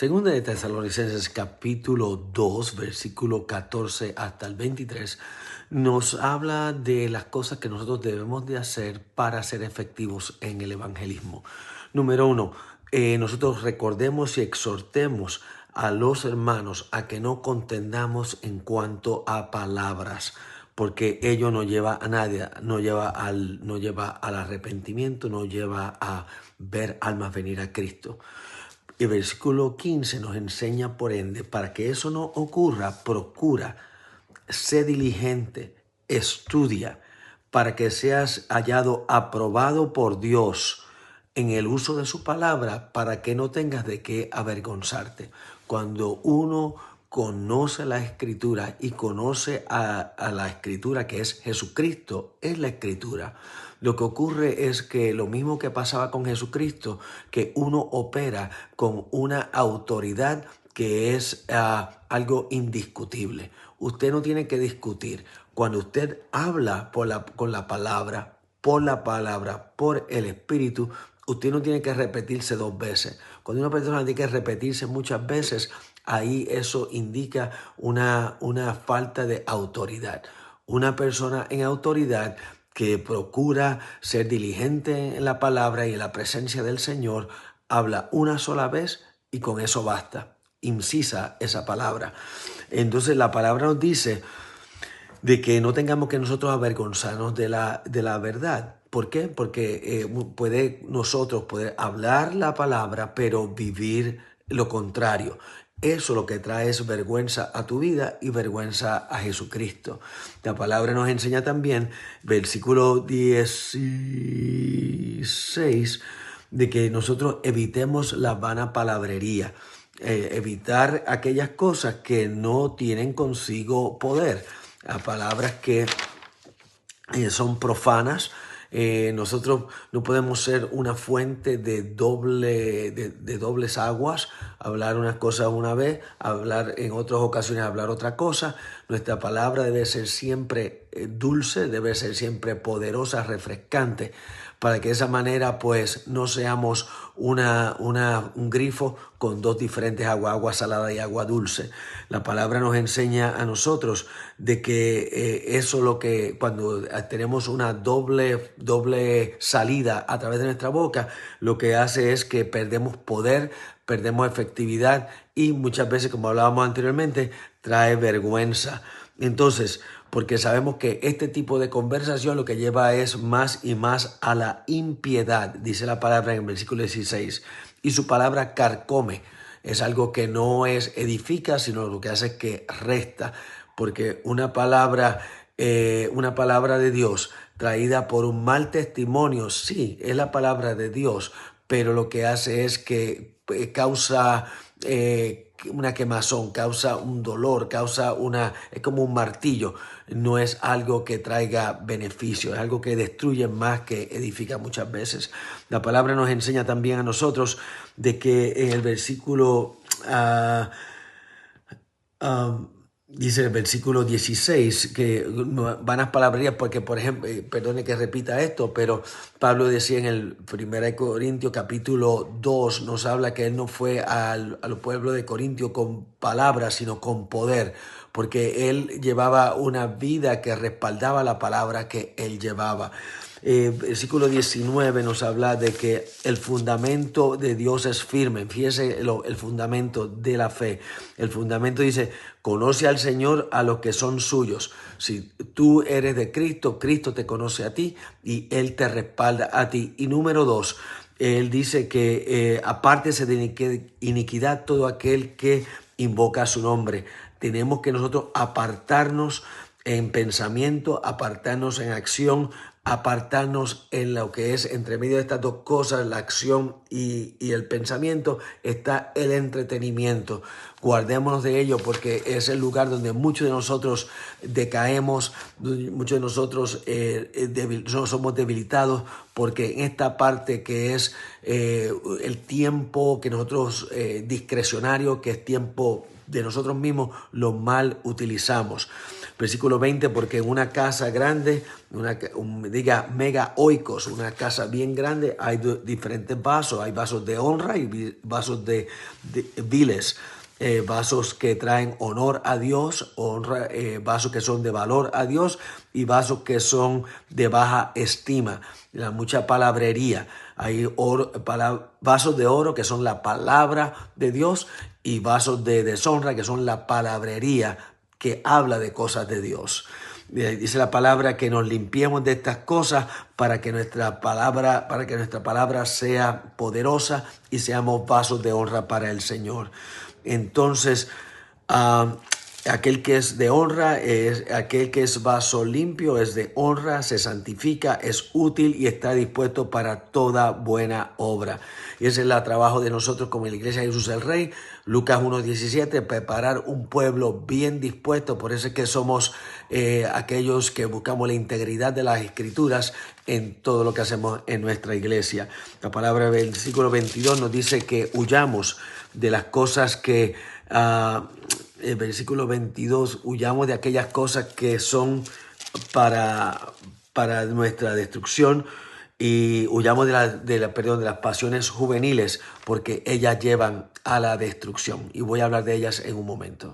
Segunda de Tesalonicenses capítulo 2, versículo 14 hasta el 23, nos habla de las cosas que nosotros debemos de hacer para ser efectivos en el evangelismo. Número 1, nosotros recordemos y exhortemos a los hermanos a que no contendamos en cuanto a palabras, porque ello no lleva a nadie, no lleva al arrepentimiento, no lleva a ver almas venir a Cristo. El versículo 15 nos enseña, por ende, para que eso no ocurra, procura, sé diligente, estudia, para que seas hallado aprobado por Dios en el uso de su palabra, para que no tengas de qué avergonzarte. Cuando uno conoce la Escritura y conoce a la Escritura, que es Jesucristo, es la Escritura. Lo que ocurre es que lo mismo que pasaba con Jesucristo, que uno opera con una autoridad que es algo indiscutible. Usted no tiene que discutir. Cuando usted habla con la palabra, por el Espíritu, usted no tiene que repetirse 2 veces. Cuando una persona tiene que repetirse muchas veces, ahí eso indica una falta de autoridad. Una persona en autoridad que procura ser diligente en la palabra y en la presencia del Señor, habla una sola vez y con eso basta. Incisa esa palabra. Entonces la palabra nos dice de que no tengamos que nosotros avergonzarnos de la verdad. ¿Por qué? Porque nosotros poder hablar la palabra, pero vivir lo contrario. Eso lo que trae es vergüenza a tu vida y vergüenza a Jesucristo. La palabra nos enseña también, versículo 16, de que nosotros evitemos la vana palabrería. Evitar aquellas cosas que no tienen consigo poder. A palabras que son profanas. Nosotros no podemos ser una fuente de dobles aguas, hablar unas cosas una vez, hablar en otras ocasiones, hablar otra cosa. Nuestra palabra debe ser siempre dulce, debe ser siempre poderosa, refrescante, para que de esa manera pues no seamos un grifo con 2 diferentes aguas, agua salada y agua dulce. La palabra nos enseña a nosotros de que eso lo que cuando tenemos una doble salida a través de nuestra boca, lo que hace es que perdemos poder, perdemos efectividad y muchas veces, como hablábamos anteriormente, trae vergüenza. Entonces, porque sabemos que este tipo de conversación lo que lleva es más y más a la impiedad, dice la palabra en el versículo 16, y su palabra carcome, es algo que no es edifica, sino lo que hace es que resta, porque una palabra de Dios traída por un mal testimonio, sí, es la palabra de Dios, pero lo que hace es que causa una quemazón, causa un dolor, es como un martillo, no es algo que traiga beneficio, es algo que destruye más que edifica muchas veces. La palabra nos enseña también a nosotros de que en el versículo dice el versículo 16 que vanas palabrerías, porque por ejemplo, perdone que repita esto, pero Pablo decía en el 1 Corintios capítulo 2, nos habla que él no fue al pueblo de Corintio con palabras, sino con poder, porque él llevaba una vida que respaldaba la palabra que él llevaba. Versículo 19 nos habla de que el fundamento de Dios es firme. Fíjese el fundamento de la fe. El fundamento dice, conoce al Señor a los que son suyos. Si tú eres de Cristo, Cristo te conoce a ti y Él te respalda a ti. Y número 2, Él dice que apártese de iniquidad todo aquel que invoca su nombre. Tenemos que nosotros apartarnos en pensamiento, apartarnos en acción, apartarnos en lo que es entre medio de estas 2 cosas, la acción y el pensamiento, está el entretenimiento. Guardémonos de ello porque es el lugar donde muchos de nosotros decaemos, muchos de nosotros somos debilitados, porque en esta parte que es el tiempo que nosotros discrecionario, que es tiempo de nosotros mismos, lo mal utilizamos. Versículo 20, porque en una casa grande, diga mega oikos, una casa bien grande, hay diferentes vasos. Hay vasos de honra y vasos de viles. Vasos que traen honor a Dios, vasos que son de valor a Dios y vasos que son de baja estima. Mucha palabrería. Hay vasos de oro que son la palabra de Dios y vasos de deshonra que son la palabrería que habla de cosas de Dios. Dice la palabra que nos limpiemos de estas cosas para que nuestra palabra sea poderosa y seamos vasos de honra para el Señor. Entonces, aquel que es de honra, aquel que es vaso limpio, es de honra, se santifica, es útil y está dispuesto para toda buena obra. Y ese es el trabajo de nosotros como la Iglesia de Jesús el Rey. Lucas 1:17, preparar un pueblo bien dispuesto. Por eso es que somos aquellos que buscamos la integridad de las Escrituras en todo lo que hacemos en nuestra iglesia. La palabra del versículo 22 nos dice que huyamos de las cosas que... el versículo 22, huyamos de aquellas cosas que son para nuestra destrucción y huyamos de las pasiones juveniles porque ellas llevan a la destrucción. Y voy a hablar de ellas en un momento.